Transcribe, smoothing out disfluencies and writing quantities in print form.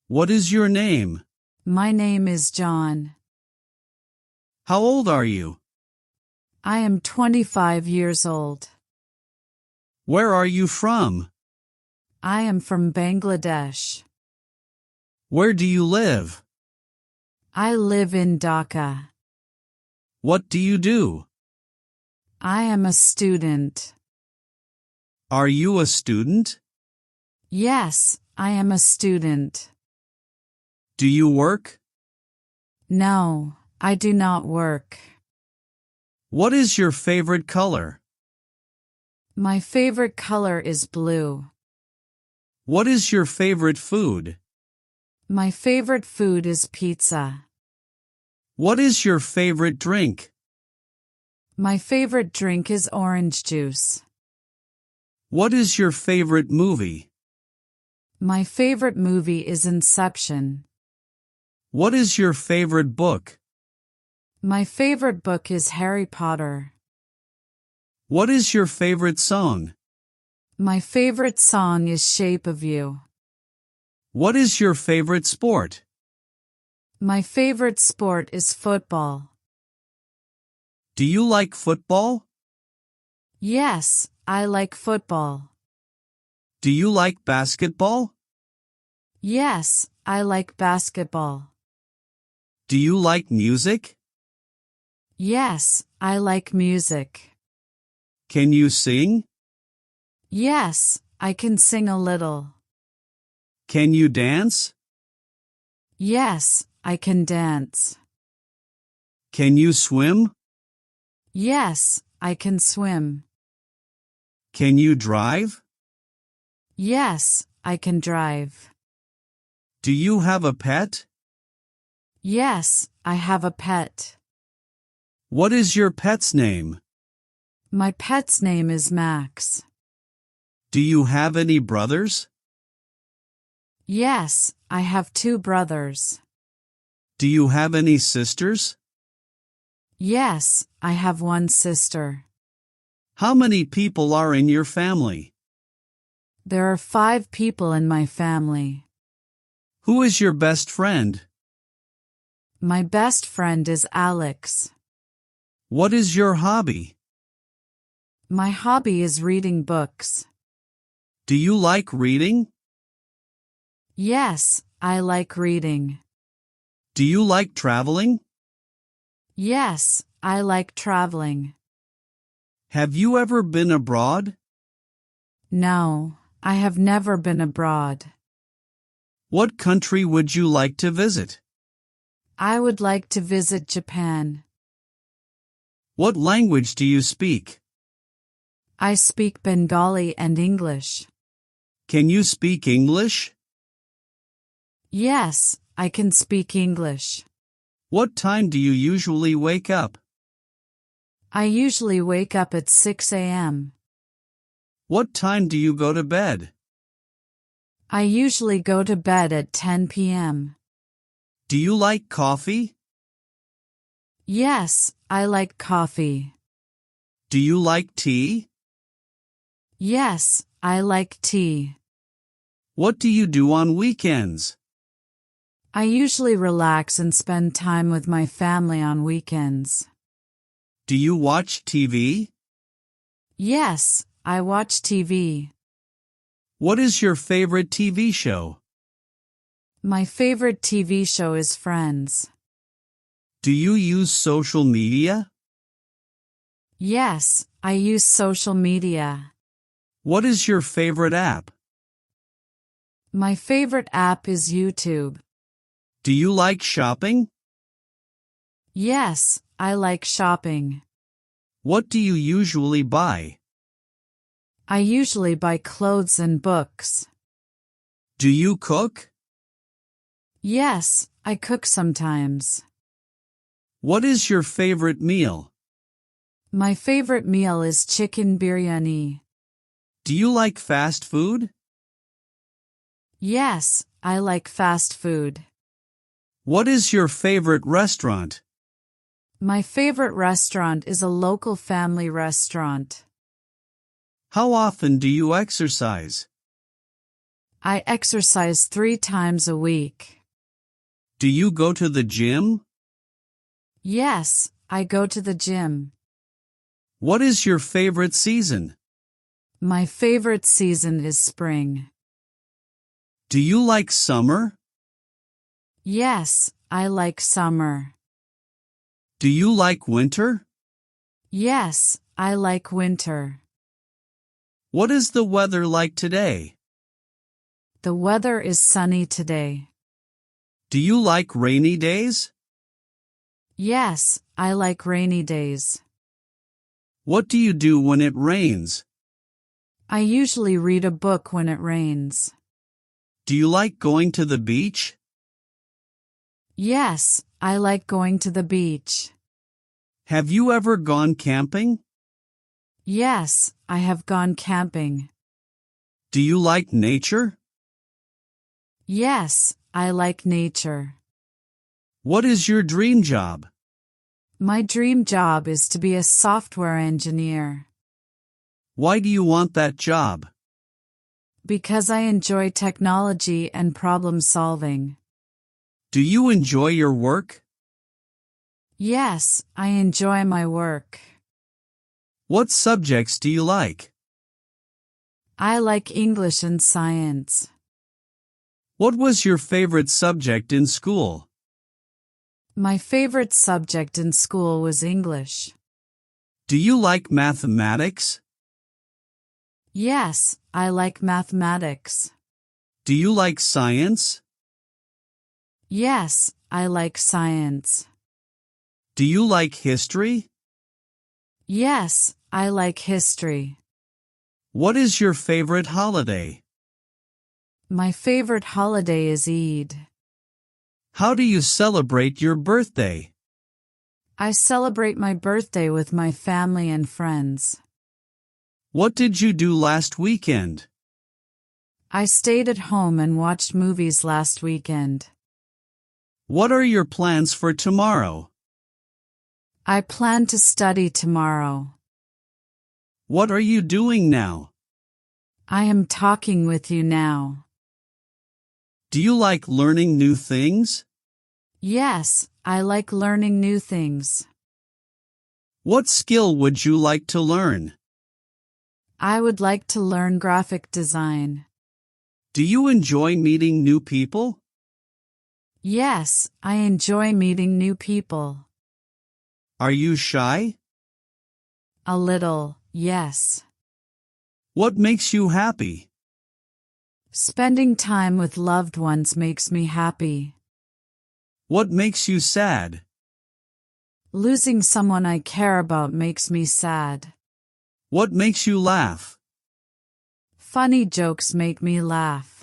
What is your name? My name is John. How old are you? I am 25 years old. Where are you from? I am from Bangladesh. Where do you live? I live in Dhaka. What do you do? I am a student. Are you a student? Yes, I am a student. Do you work? No, I do not work. What is your favorite color? My favorite color is blue. What is your favorite food? My favorite food is pizza. What is your favorite drink? My favorite drink is orange juice. What is your favorite movie? My favorite movie is Inception. What is your favorite book? My favorite book is Harry Potter. What is your favorite song? My favorite song is Shape of You. What is your favorite sport? My favorite sport is football. Do you like football? Yes, I like football. Do you like basketball? Yes, I like basketball. Do you like music? Yes, I like music. Can you sing? Yes, I can sing a little. Can you dance? Yes, I can dance. Can you swim? Yes, I can swim. Can you drive? Yes, I can drive. Do you have a pet? Yes, I have a pet. What is your pet's name? My pet's name is Max. Do you have any brothers? Yes, I have 2 brothers. Do you have any sisters? Yes, I have 1 sister. How many people are in your family? There are 5 people in my family. Who is your best friend? My best friend is Alex. What is your hobby? My hobby is reading books. Do you like reading? Yes, I like reading. Do you like traveling? Yes, I like traveling. Have you ever been abroad? No, I have never been abroad. What country would you like to visit? I would like to visit Japan. What language do you speak? I speak Bengali and English. Can you speak English? Yes, I can speak English. What time do you usually wake up? I usually wake up at 6 a.m. What time do you go to bed? I usually go to bed at 10 p.m. Do you like coffee? Yes, I like coffee. Do you like tea? Yes, I like tea. What do you do on weekends? I usually relax and spend time with my family on weekends. Do you watch TV? Yes, I watch TV. What is your favorite TV show? My favorite TV show is Friends. Do you use social media? Yes, I use social media. What is your favorite app? My favorite app is YouTube. Do you like shopping? Yes, I like shopping. What do you usually buy? I usually buy clothes and books. Do you cook? Yes, I cook sometimes. What is your favorite meal? My favorite meal is chicken biryani. Do you like fast food? Yes, I like fast food. What is your favorite restaurant? My favorite restaurant is a local family restaurant. How often do you exercise? I exercise 3 times a week. Do you go to the gym? Yes, I go to the gym. What is your favorite season? My favorite season is spring. Do you like summer? Yes, I like summer. Do you like winter? Yes, I like winter. What is the weather like today? The weather is sunny today. Do you like rainy days? Yes, I like rainy days. What do you do when it rains? I usually read a book when it rains. Do you like going to the beach? Yes, I like going to the beach. Have you ever gone camping? Yes, I have gone camping. Do you like nature? Yes, I like nature. What is your dream job? My dream job is to be a software engineer. Why do you want that job? Because I enjoy technology and problem solving. Do you enjoy your work? Yes, I enjoy my work. What subjects do you like? I like English and science. What was your favorite subject in school? My favorite subject in school was English. Do you like mathematics? Yes, I like mathematics. Do you like science? Yes, I like science. Do you like history? Yes, I like history. What is your favorite holiday? My favorite holiday is Eid. How do you celebrate your birthday? I celebrate my birthday with my family and friends. What did you do last weekend? I stayed at home and watched movies last weekend. What are your plans for tomorrow? I plan to study tomorrow. What are you doing now? I am talking with you now. Do you like learning new things? Yes, I like learning new things. What skill would you like to learn? I would like to learn graphic design. Do you enjoy meeting new people? Yes, I enjoy meeting new people. Are you shy? A little, yes. What makes you happy? Spending time with loved ones makes me happy. What makes you sad? Losing someone I care about makes me sad. What makes you laugh? Funny jokes make me laugh.